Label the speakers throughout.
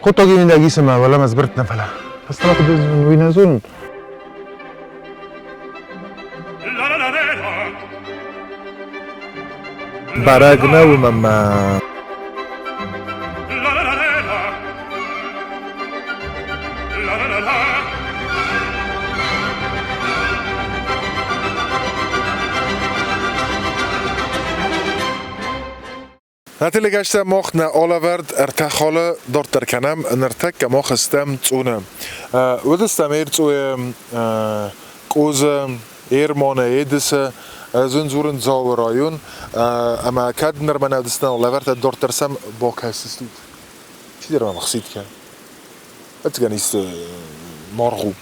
Speaker 1: خود تا گیمین دگیس ما ولی مزبرت نفلا پس طبعا خود وینزون برگ نو مما نتیلی گشتم مخ نه آلەوەرد ارتخاله دارت در کنم نرتک که مخ استم تونه و دستم توی کوزم ایرمانه ایدس زنزورن زاورایون اما کد نرمانه دستن آلەوەرد دارت درسم با کسی چی دارم مخصید که اتگان است مارغو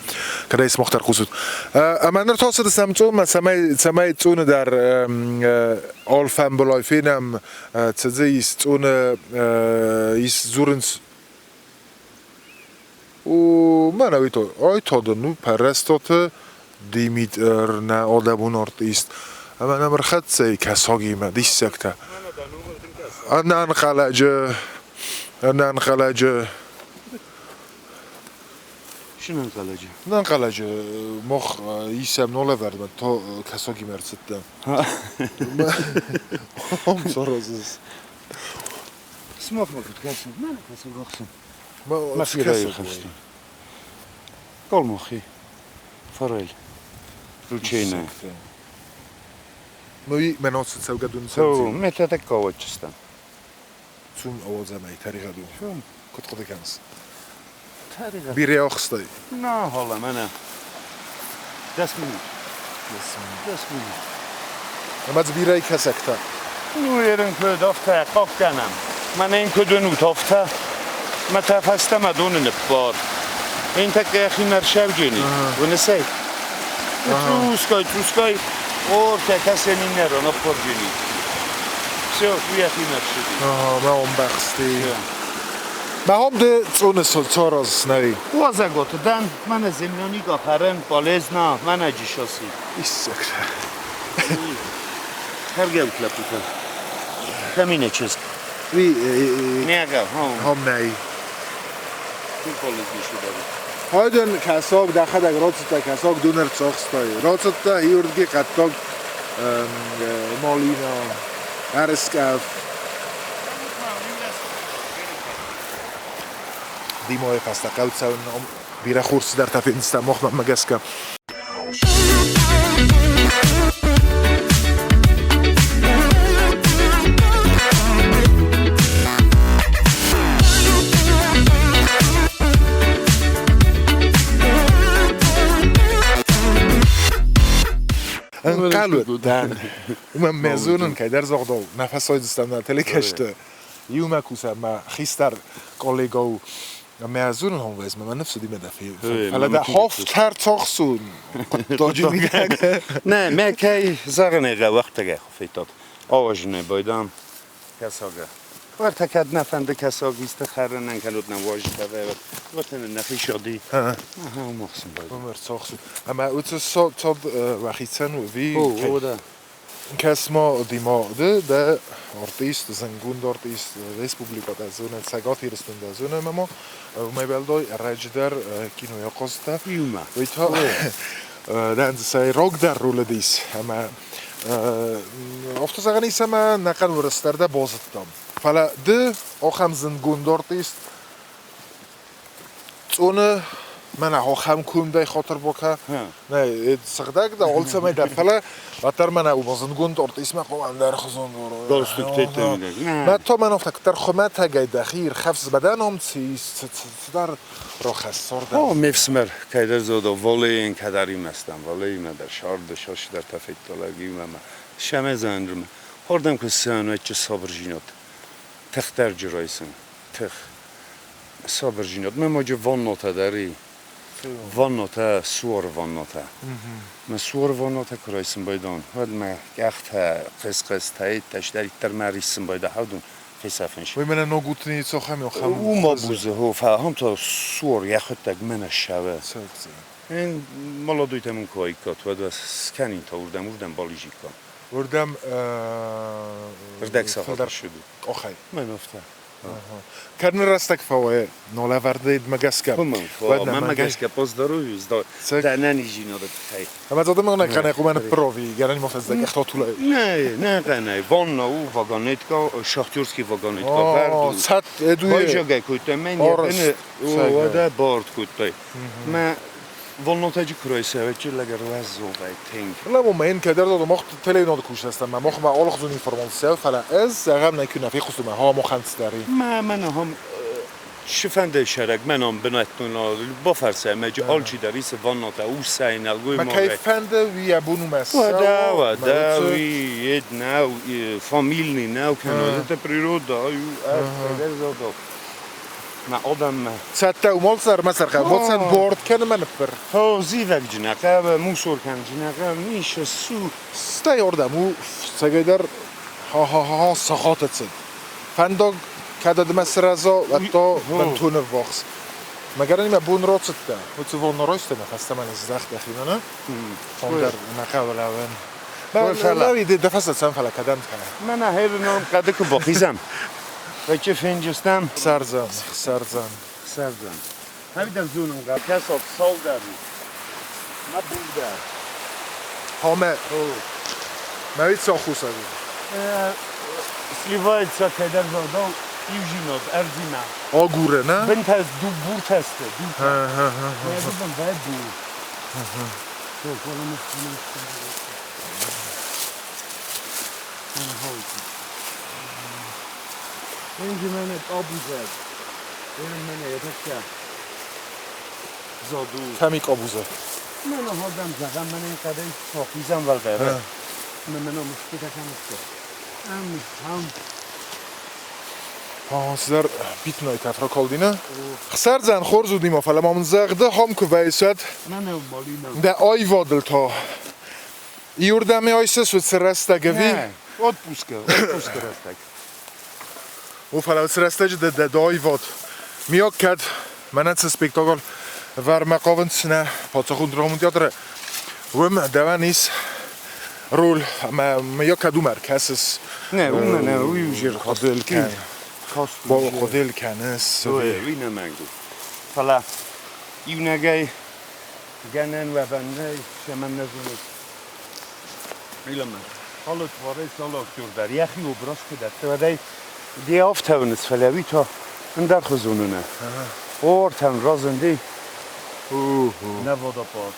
Speaker 1: که دست مختار خود اما نرتاس دستم تو من سمای تونه در آلفم بلایفینم تزه است تونه است زورنس و من آیتا دنو پرستات دیمیتر نه آدمون آرد است اما نمرخد سی کساگی من دیش سکته آنان خلاجه
Speaker 2: شنو نقلجه؟
Speaker 1: نقلجه مخ يسام نولەوەرد من تا کساگی مرسدم هم صارزز
Speaker 2: سماك ما كنت كاسم ما أنا كاسم غخصم
Speaker 1: ما
Speaker 2: في رأي خشتي قول مخي فريل روتشينا
Speaker 1: نوی مناسب سوگدون
Speaker 2: تو متى تكوّج استن
Speaker 1: ثم أوزع معي تاريخ دو
Speaker 2: شو
Speaker 1: كنت قضي كنس
Speaker 2: تاريخ
Speaker 1: بيري أخستي
Speaker 2: نا والله ما أنا دسمي
Speaker 1: أما تبيري كسكتا
Speaker 2: نو يرن كود أفتا قاف كنم من این کدوم تافته ما تفسته مدون نبار این تک اخی مرشب جنی و نسی توسکای اور که کسی نینه رو نبار جنی سه وی اخی مرشبی
Speaker 1: ما هم بخستی ما هم ده تونه سلطار از نوی
Speaker 2: وازه گوتو دن من زمینانی گاپرن بالز نه من اجی شاسی
Speaker 1: ایست سکره
Speaker 2: هرگه بکلپیتن کمینه چیز
Speaker 1: وی
Speaker 2: نیگه
Speaker 1: هم نهی
Speaker 2: این بالز میشه داری
Speaker 1: هایدن کساگ دخد اگر راتستا کساگ دونر چاخستای راتستا هیوردگی قطاگ مالینا هرسکف دیمای پستا قلب سون بیره خورسی در تفید نیستم مخمم مگسکم انقلب دن من مزونن که در زغدو نفس های دستم در تلی کشته یوم کوسه ما خیستر کالگو مزونن هم ویز من نفس دیمه دفعه حالا در هفتر تاخسون داجی میدن
Speaker 2: نه من که زغنه وقت که خفیتاد آواجنه بایدم کساگه ورتکد نفنده کساگیست خرن انکلود نواجی که وقتی نخی شدی مخصم باید
Speaker 1: عمر تاخسون اما اوت صد وقیتن و وی کس ما دیماده ده آرتیست زنگون دارتیست ریسپوبلیکا در زونه سگات هیرستون در زونه ما میبلدای رجدر کینویا قاسته ویتا دند سای راگ در رول دیس اما افتو نیست اما نقل ورسترده بازد دام فلا ده آخم زنگون دارتیست اونه من آخم کنده خاطر بکه نه سخته که اول سمی در فلا واتر من او بازنگون دارت اسم قوم در خزون
Speaker 2: داستکت میده
Speaker 1: نه تا من افت کتر خمت تگید دخیر خفز بدنم در راخص سرده
Speaker 2: میفسمر که در زودا ولی این کدری مستم ولی من در شارد شاش در تفیت دلگی من شمه زندرم هردم که سن چه صبر جینات تختر جرایسن تخ صبر جینات من ماجه وان نوتا داری وانوتا سور وانوتا من سور وانوتا کرایسم بایدان هاد ما گخت قص تایید تشتری تر مریسم بایده هادون فیسافنش
Speaker 1: وی من نگوتنی تو خمی خم
Speaker 2: او ما بوزه هو فهم تا سور یخت تگ من شوه این مالا دویتمون کوی کات و دو سکنین تا وردم بالیجی کن
Speaker 1: وردم
Speaker 2: وردک ساخته شده
Speaker 1: آخی
Speaker 2: من افته
Speaker 1: Kan rastak faway نولآورد مگسکم.
Speaker 2: من مگسکم باز دارو دنن ایجینا رو تای.
Speaker 1: اما زده من کنه خوبن پروی گرانی مفصل دکه خاطولای.
Speaker 2: نه کنه وان او واگانیتکا شاختورسکی واگانیتکا ورد.
Speaker 1: صد ادویه.
Speaker 2: باید جای کویت من یه واده بارد کویت. من والنتاجی کرویسه و چه لگر وزو باید تنگ.
Speaker 1: لا مو این که درد مخت تلویزیون کوش هستم. من مخ ما آلخ زونی فرمانسیال فلا از عقب نکنه فی خصوص ها مخنث داری.
Speaker 2: من هم شفنده شرک منم بناتون با فرسه مجی آلچی داریس وانات او سین الگوی
Speaker 1: ما کیفنده وی ابونو مسا.
Speaker 2: ودا وی ناو فامیلی ناو کنه ده پریرودا یو ما آدم
Speaker 1: سته و مال سر مسر خب واسه بورد کنه من پر.
Speaker 2: ها زیوک جناقه موسور کن جناقه میشه سو.
Speaker 1: سته آردم او سگیدر ها سخاتت سد. فندق کداد مسرزا و تا من تونه واقس. مگر اینم بون رات سته. و تو وان نرایسته نفسته من از دخت دخیله نه. فاندر نقابل اون. من لوی دفعه سام فلا کدام کنه.
Speaker 2: من هر نام کده که باخیزم. و چه فنجستم؟
Speaker 1: سرزن.
Speaker 2: همین در زونم قبل کسب سال داری. ما بوده.
Speaker 1: همه. موید ساخوس هایی.
Speaker 2: سلیوایت سا کدر زاده یوجینات ارزینا.
Speaker 1: آگوره نه؟
Speaker 2: بنت از دو بور تسته. نه بودم باید دور. تو کلام استفاده اینجا من آبی زد. من یادم زادو.
Speaker 1: کمیک آبوزه.
Speaker 2: من هادم زدم من این کاری ساخیزم ولده. من مشکل کمسته.
Speaker 1: سر بیت نای تفرا کالدینه. خسر زن خور زودیم افعال ما من زغده هم که وایساد.
Speaker 2: من مالینم.
Speaker 1: ده آی وادل تا. ایوردم ایسس و سرستگی.
Speaker 2: نه. odpuszkę resztek.
Speaker 1: Ufala srestać de آی واد. میاد کد من از spektakel var مقاونت نه پاتخون درامون تئاتر. وم دوانیس رول ما میاد کدوم مرکزس.
Speaker 2: نه اون نه ویژر
Speaker 1: خودل کن. با خودل کنس.
Speaker 2: وینه منگو. فلا یونگای گنن و بنده شمن نزونید. میلم. حالت وارد سالک در یخی و براش کدت. و دی آفتونس فلوی تا اندر خزونونه. تن رازندی. نوادا پاد.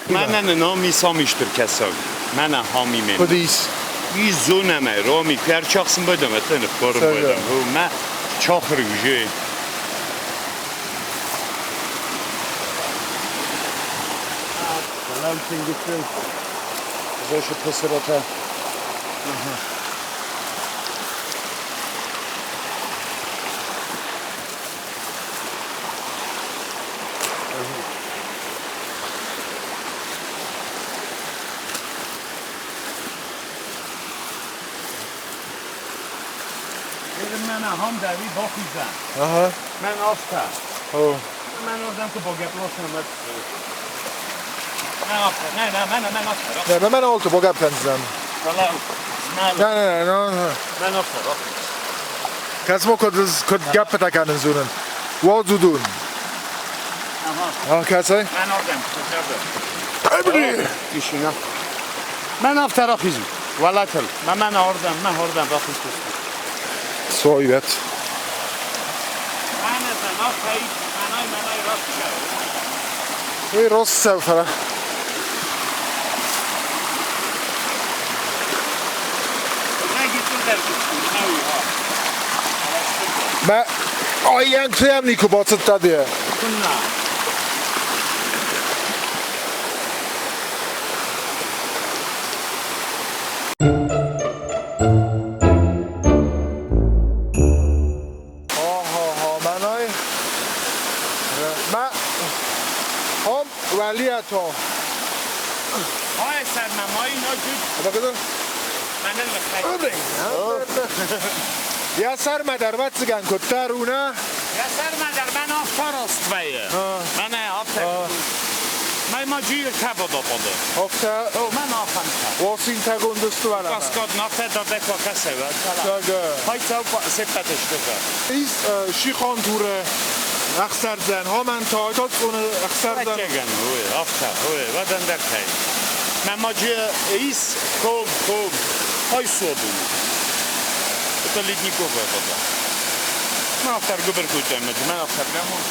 Speaker 2: من نامی سامیشتر کسان. من هامی من.
Speaker 1: کدیس.
Speaker 2: این زونمه رامی کار چاقسم بدم اتن خبرم بدم. من چاخرگی. Salam singitsin. Zaşı pısırata. من هم دوی باخیزم. من آفتا. من آدم که با گپلاسم
Speaker 1: نه من آلتو با گپ کنزم. نه
Speaker 2: من آفتا.
Speaker 1: کس ما کد گپ تا کنن زونن. وادودون. کسای؟
Speaker 2: من آردم. ایشونا. من آفتا را خیزم. ولاتل. من آردم را خیزم.
Speaker 1: سویت.
Speaker 2: من آفتا منای راست شد.
Speaker 1: ای راست سفره. ما آینگ توی هم نیکو باید دادیه. منای ولی اتو
Speaker 2: های سرنمایی ناجود
Speaker 1: بگذار
Speaker 2: من
Speaker 1: یا سر مدر وقت سگن کتر اونه
Speaker 2: یا سر مدر من آفتار است بایه من آفتار ما جیل کباب داده.
Speaker 1: هفته
Speaker 2: او من آخام کرد.
Speaker 1: واسین تگوندستو ولی.
Speaker 2: کاسکاد نافته داده که کسی بود.
Speaker 1: تگه.
Speaker 2: های تو سپتش داده.
Speaker 1: ایس شیخان توره اخسر زن ها من تا اون اخسر زن.
Speaker 2: بچگن اوه آفته اوه ودن در تای. من ما جیل ایس کوب های سودون. تو لیدنی کوبه داده. من آفتر گبر کوچه من آفتر نمون.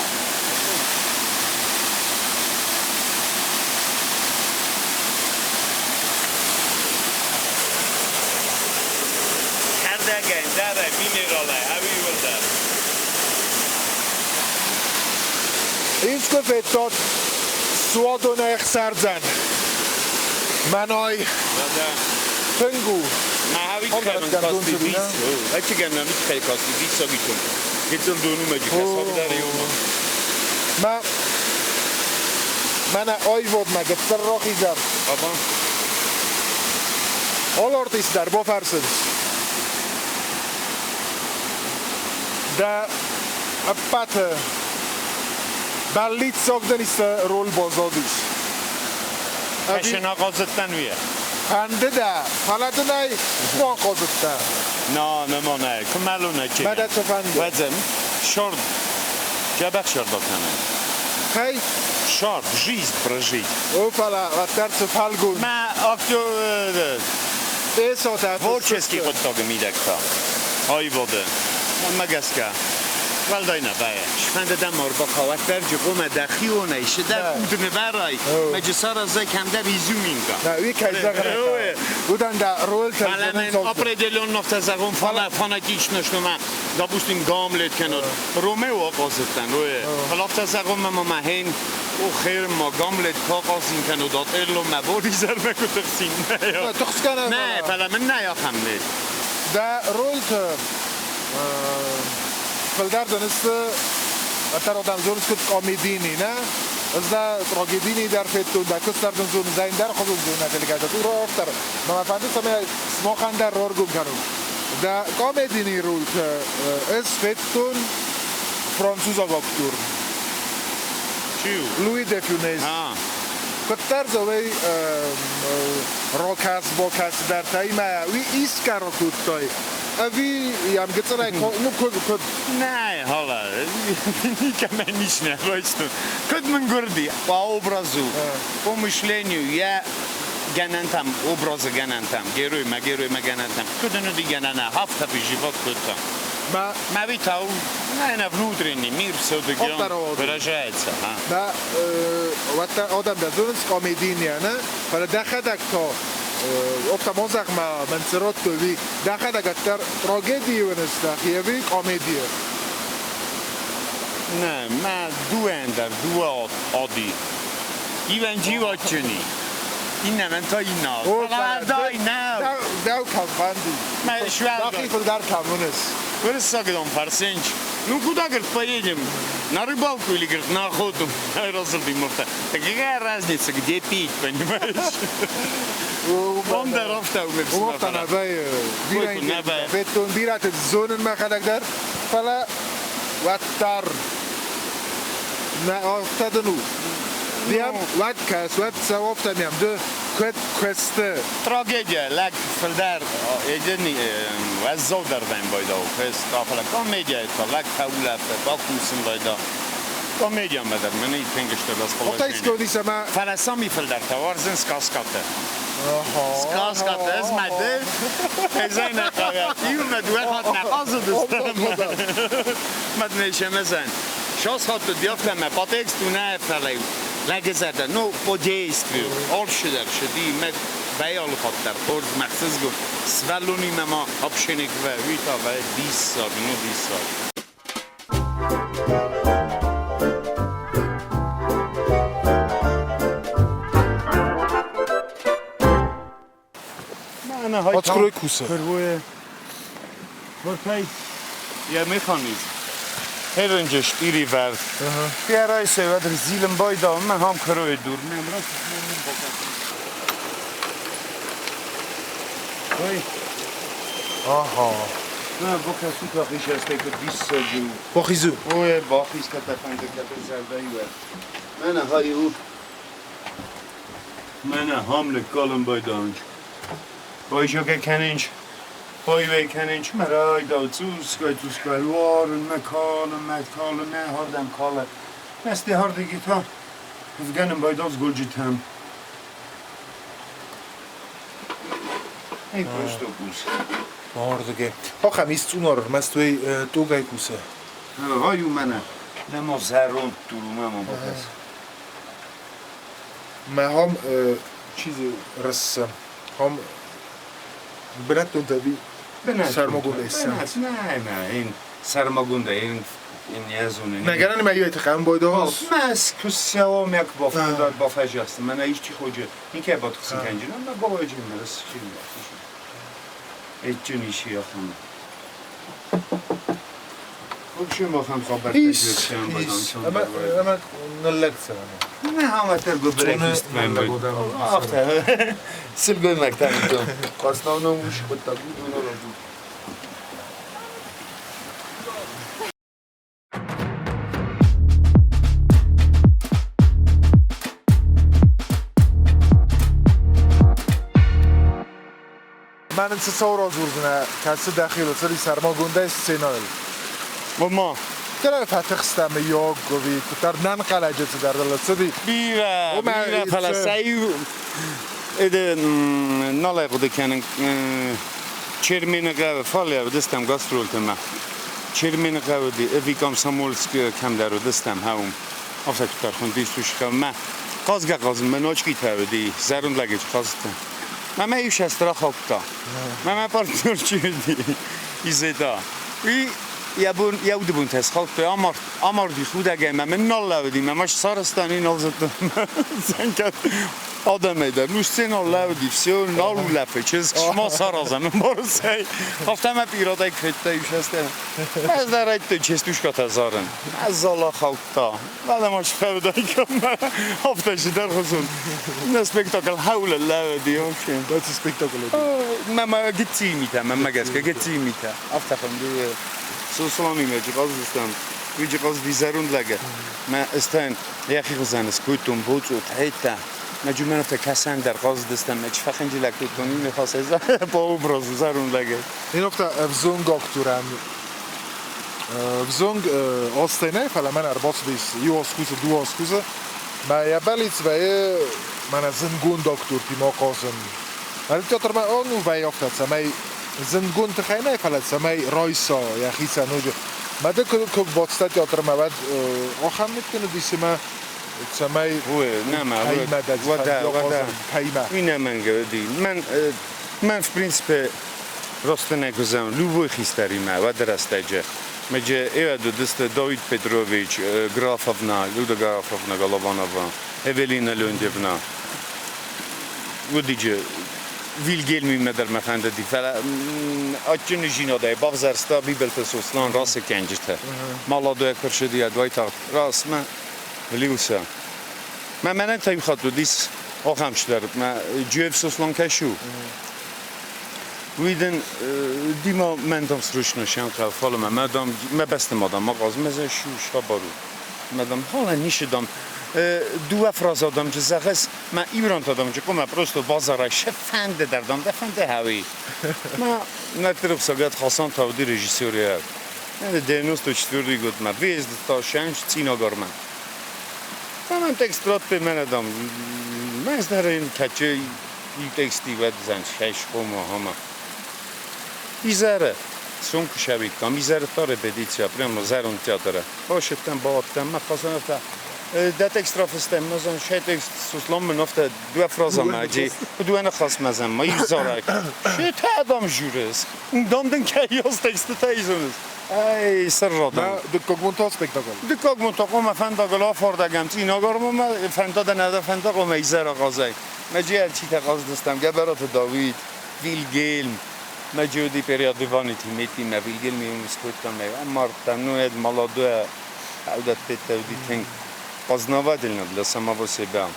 Speaker 2: Again, dare, minerale, هوی ولدر.
Speaker 1: این سکفت داد سوادون اخسر زن منای پنگو
Speaker 2: ما هوی کردن کاستی بیس هیچی گرم نمیشه خیلی کاستی بیس ساگی چون گیتون دونو مجی حساب داره یوم
Speaker 1: من آی واد مگه سر را خیزم حال آرتیست در با فرسنس ده اپت بلیت ساگدن است رول بازادیش
Speaker 2: اشنا قازتن ویه
Speaker 1: پنده ده حالت نای ما قازتن
Speaker 2: نه نما نه کمالو نه چه
Speaker 1: مدت فنده
Speaker 2: وزم شرد جبک شرد کنه
Speaker 1: هی
Speaker 2: شرد جیز برجید
Speaker 1: او فلا و ترس فالگون
Speaker 2: ما اکتو
Speaker 1: به ساعت
Speaker 2: ورچسکی خود تاگه میده که های بوده مگسکه والدای نبایه شفنده دم مربا خواه برجی قوم دخی و نیشه در اودنه برای مجسار از کم در ایزو مینگا
Speaker 1: نه اوی که زغره بودن در رول
Speaker 2: تلزنن من آپریدلیون نفت زغون فانکیش نشنومه دا بوستین گاملت کنود رومه و آقازتن فلافت زغون ما مهین او خیر ما گاملت که آقازین کنود داد ایرلو مبادی زرمه که تقسیم نه فلا من نه یا خمید
Speaker 1: در رول فلدر دانست اتر آدم زورس کد کامیدینی نه از دا تراژدینی در فتون در کستردن زون زین در خود زون نتیجه تو رو افتر ما فهمیدم سمی سماخن در رور گم کنم دا کامیدینی رول که از فتون فرانسوز آگاکتور
Speaker 2: چیو
Speaker 1: لوی دفیونیز کتر زوی راکاس باکاس در تایم وی ایسکار کتای اوی یم گذاره نو کد
Speaker 2: نه حالا که من میشنه رایستون کد من گردی با obrazу po mišljenju ja ganantam obraz ganantam geruj ma ganantam kod ono di ganana hafta bi život kod ma vitao na внутренний мир все-таки выражается
Speaker 1: да вот адам да зунс комедия не para дахadak to оптамозах ма منصرات توی дахadak тар трагедии ونستا خیوی комедия
Speaker 2: نه ما دو اندر دو عادی ایون جیواتچنی این نه من تا اینا فردای نه
Speaker 1: داو کم بندی
Speaker 2: من شوال
Speaker 1: داخل خود در کمونس
Speaker 2: Вырос сагадом фарсенч. Ну куда, говорит, поедем? На рыбалку или, говорит, на охоту? Разрубим муфта. Так какая разница, где пить, понимаешь? Он даров-то умер с
Speaker 1: مفتا نبای بهتون بیرات زونن ما خدک در فلا واتر نه افتادنو دیم وات کس وات سوافتا میم دو کد کسته
Speaker 2: Tragedie, lag földär, egyeni vazzó dardán bajda, ez kafala komédia, ez a legfaulabb, bakuszon bajda. Komédia medem, men így pengestöd az
Speaker 1: położenie. Ota iskodi sama.
Speaker 2: Fala sami földär, ta warzen skaskate. Skaskate, ez medy, ez ena kreatív, med uehat na hazudustam. Mednésen ezen. Šos hatu diafleme, pa tekstu ne felej. Legezerden, no, po действию, оршидер, шеди, med بیال خاطر خورد مخصوص گفت سوالونی ما آپشنیک و ویتا و 20 سال نو 20 سال من های
Speaker 1: آچکروی کوسه
Speaker 2: کروی برپی یه میخانیزم هرنجش دیری ورد بیارای سوید رزیلم بایدا من هم کروی دور نمرا Oi.
Speaker 1: Aha.
Speaker 2: Na, boka super riche است که 20 سال.
Speaker 1: باخیزو.
Speaker 2: اوه باخیز که تفنگ که به زرده ای و من های او من حمل کالم بایدانج بایشو که کنینج بای وی کنینج مرای دا توسکای وارن مکالم نه هردم کاله مستی هرده گیتا افغانم بایداز گلجی تم ای پرستو بوز
Speaker 1: Mordege. Hocham ist unor, mas tu tugaj kuse.
Speaker 2: هایو منه نما زرون درومه ما بکس
Speaker 1: ما هم چیز رسم هم بنت تبی سرماگونده است.
Speaker 2: نه این سرماگونده این نیازونه.
Speaker 1: نگران می‌آید تقام بایداز.
Speaker 2: ماس کسیام یک بافج است. من ایش چی خوجه. این که باد خسن کنجی نه من باید جیم مرس چی می‌آید. ایچونیشی آخون. خوب شما خم خبر تجربه
Speaker 1: اما نلقت سلام.
Speaker 2: نه هم اتر گو برکست من باید. آخه سلگوی مکتب می‌دم. قاسنا نموش بود تا بود اون رو بود.
Speaker 1: من انتصار آزوردنه کسی داخل وصلی سرماگونده سینال.
Speaker 2: ما
Speaker 1: ترى فتخستم يوغ وفي كتر ننقل جت در دلصدي
Speaker 2: بيرا فلسطين إذا نلا قد كان چرمین قهوه فالیا دستم گاسترول تما چرمین قهوه دی افیکام سامولسک کم درو دستم هم افسر کتر خوندی سوش کم ما قازم منوچ کی تاو دی زرون لگه قازت ما ایش استرا خوابتا ما پارتنر چی دی ایزدا وی یا بون تست خالق آمار دی خود اگه من ناله ودی ماش سارستانی نالزد زنکت آدم ایده نوشته ناله ودی فسیو نالو لفه چیز شما سارازم من بارسی هفتم پیراده کهته ایش هسته از در ایت تو چیز توش کات هزارن از زالا خالقتا بعد ماش خود ایکم هفته شدر خصون نسپکتاکل حول الله ودی اوکی
Speaker 1: دات سپکتاکل
Speaker 2: ما گتی میته من مگسکه گتی میته افتخم دی سوسلامی میجی قاز دستم ویجی قاز دیزرون لگه من استن یکی خزان اسکوتم بود و تایتا مجموعه فکرسن در قاز دستم مچ فخنجی لکوتونی میخواست از با اوبراز زرون لگه
Speaker 1: این وقت افزونگ اکتورم افزونگ آستینه فعلا من ارباط دیست یو آسکوز دو آسکوز ما یبلیت و من زنگون دکتر تیما قاسم ولی تیاتر من آنو و یافتد سمی زنگون تخینه فعلا سمی رایسا یا خیسا نوجه ماده که باستاد تیاتر ما بعد آخر میتونه دیسی ما سمی
Speaker 2: نه ما ودا این من گردی من في برینسیپ راست نگذارم لوبوی خیستری ما و درستاجه مجه ایو دست داوید پتروویچ گرافونا لودا گرافونا گالوانووا اولین لوندیونا و دیگه ویلگلمی مدر مفنده دی فلا آچون جیناده بافزرستا بیبلت سوسلان راست کنجته مالادو کرشدی ادوای تا راست من لیوسا من تایم خاطر دیس آخامش در من جوب سوسلان کشو ویدن دیما من دام سروش نشان که فال من بست مادام مغاز مزه شوش ها بارو مدام حالا نیشه دام دو افراز آدم که زخص من ایران دادم که کم پروستو بازاره شفنده دردم دفنده هوی من نترف ساگت خاصان تاودی رژیسوری هست دینوس تو چطوری گفت من ویزد تا شنج چیناگار من تکسترات به من دام من از در این کچه این تکستی ود زن شش قوم همه ایزاره سون کشابی کام ایزاره تاره بدیچه پریم زرون تیاتره باشتم بافتم من خواستم ده اکسترا فستم مثلا شاید سوسلام منفته دو افراز ماجی دو انا خاص مزم ما یزارک شاید آدم جورس دامدن که یاز تکست تایزونس ای سر رادم
Speaker 1: دکاگمونتا سپکتاکل
Speaker 2: دکاگمونتا قوم فنداگل آفردگم تی ناگارم ما فنداد نده فنداق قوم ایزار قازای مجی چی تقاز دستم گبرات داوید ویلگلم مجودی پریاد دیوانی تیمیتی ما ویلگلم میسکوتم اما تنوید مالادو عودت تودی تنگ Познавательно для самого себя.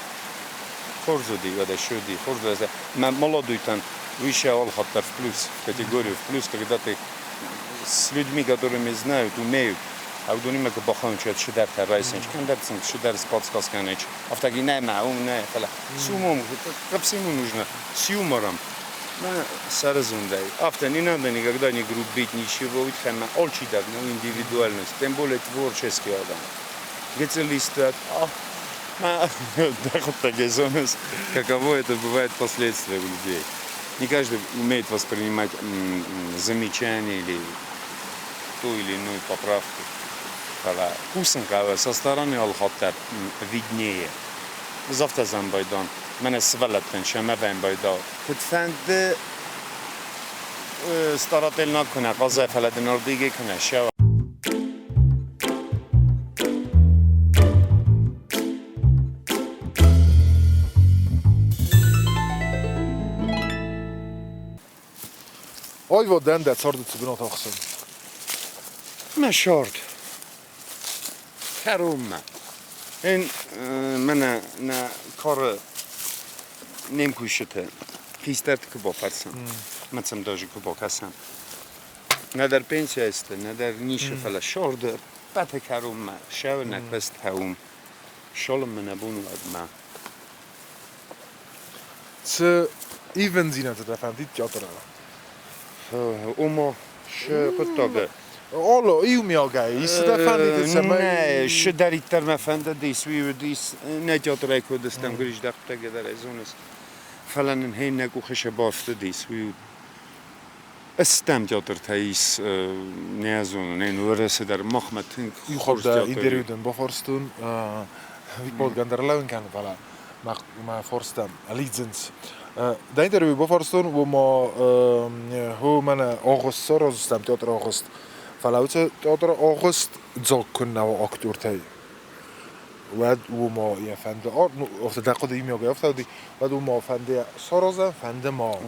Speaker 2: Хорзуди, когда шуди, хорзуди. Молодой там вышел хаттар в плюс, категорию в плюс, когда ты с людьми, которыми знают, умеют, أودوني ما كبخون شو در ترايسنج كان درسن شو درس بودكاست كانش أفتكي نه معهم نه فلا سومم قبسيمون وجنا سيومرم ما سرزوندای افتنی ندانی когда не грубить ничего ведь хана очень давно индивидуальность тем более творческий адам специалисты ما доход так каково это бывает последствия у людей не каждый умеет воспринимать замечания или ту или иную поправку фала кусанка со стороны алхаттар виднее завтра замбайдан من سوالتن شما بین باید کتفند استراتل نکنه قضا فلاد نردیگه کنه شوا
Speaker 1: Oj vad den där sorten så bra också.
Speaker 2: ما شورد کروم این من نه کار نمی‌کوشته خیسترت که با پرسم مثلا داشتی که با کسم نه در پنسیا است نه در نیشه فلا شورد بعد کروم شو نکبست هوم شالم من نبونو ادما
Speaker 1: چه ایون زینه تو دفعندید جا داره
Speaker 2: اوما شه قطعه
Speaker 1: Olo, i umiogaj, i se dafandite se mai...
Speaker 2: Ne, še darittar me fanda dis, vi dis, ne tjatrai kodestam grish daqta gedar ezones. Falan hen nagu khasha bafta dis, vi استم تئاتر تاییس نیازون نه نورس در مخمتن
Speaker 1: خب در اینترویو دن با فرستون وی بود گندرلاون کنه بالا ما فرستم لیزنس در اینترویو با فرستون و ما هو من آگوست سر روزستم تئاتر آگوست فلاوت تئاتر آگوست زاکن نوا اکتور تای و ما یه فنده آر افت دقیقه دیمی آگه افتادی و ما فنده سرازم فنده ما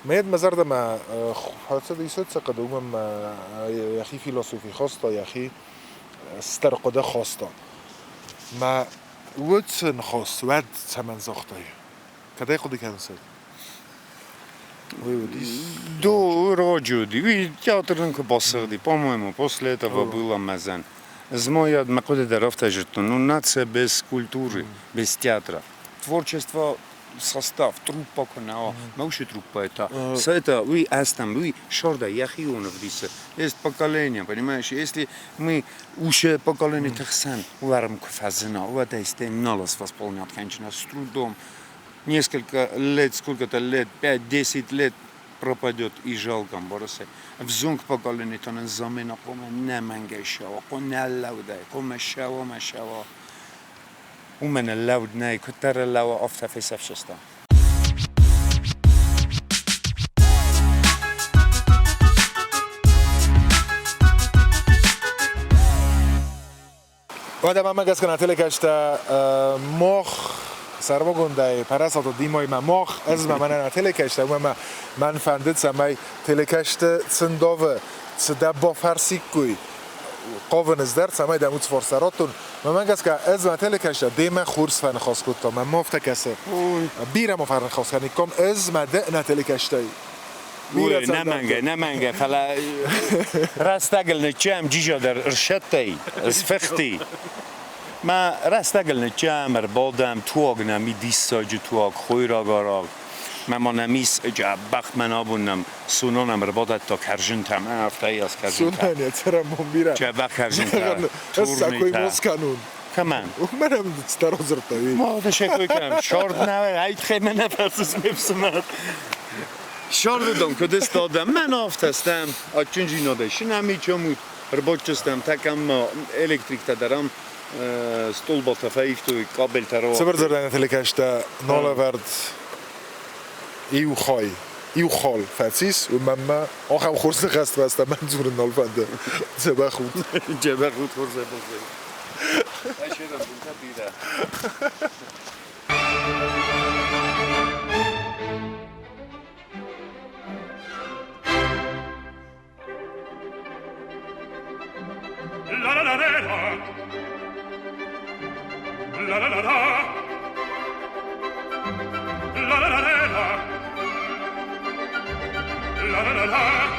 Speaker 1: مید مزرد ما حادثه دیسود سقد اومم یخی فیلسوفی خواستا یخی استرقده خواستا ما ودسن خواست ود چمن زاختای کدای خودی کنسد
Speaker 2: до роджуди ви театрын кыбасыгды по-моему после этого было мазан змоя макоде дарафта жерту ну нация без культуры без театра творчество состав труппа канала науши труппа это вы астам вы шорда яхионов диса есть поколение понимаешь если мы уже поколение тахсан варм кфазна вот есть налос восполнять конечно с трудом несколько лет сколько-то лет 5-10 лет пропадет и жалко бороться в зонг поколение то на замена коме не мангешава коне лаудай коме шава машава ومن اللود ناي كتر اللوا أفتح في سفشستا
Speaker 1: بعد ما مگس کنه تلکشتا مخ سرمگوندای پرستاتو دیمای مخ از من نه تلکشتا و من فندت سمای تلکشتا صندوق صدا با فرسی کوی قاون از درد سمای دموت فرسراتون من گس که از من تلکشتا دیم خورس فن خاص کتا من مفته کسه بیرم فن خاص کنی کم از من ده نه تلکشتای
Speaker 2: نمانگه فلا راستگل نچام جیجا در ارشدتی اسفختی ما راستگل نچام اربادم توگ نمی دیساج توگ خویراگاراگ ما نمیس جا بخت من آبونم سونانم اربادت تا کرجنتم افتایی از کرجنتم
Speaker 1: سونانیه چرا مبیرم
Speaker 2: جا بخت کرجنتم
Speaker 1: سکوی مسکنون
Speaker 2: کمان
Speaker 1: منم سترازرتایی
Speaker 2: ما دشکوی کنم شارد نوه هیت خیمه نفرسز میبسمد شاردم که دست دادم من آفتستم آچنجی نادش نمی چمود رباچستم تکم الکتریک تدارم stol bota feiftu kabel taro.
Speaker 1: Co bardzo na telekaszta alăvărd iu khoi iu khol fatis و ماما آخم خورس خست واسه منظور نالفنده جبه خود
Speaker 2: جبه خود خورسه بخیر اشیدم بونتا بیره
Speaker 3: La la la la la la la la la la la la la la la la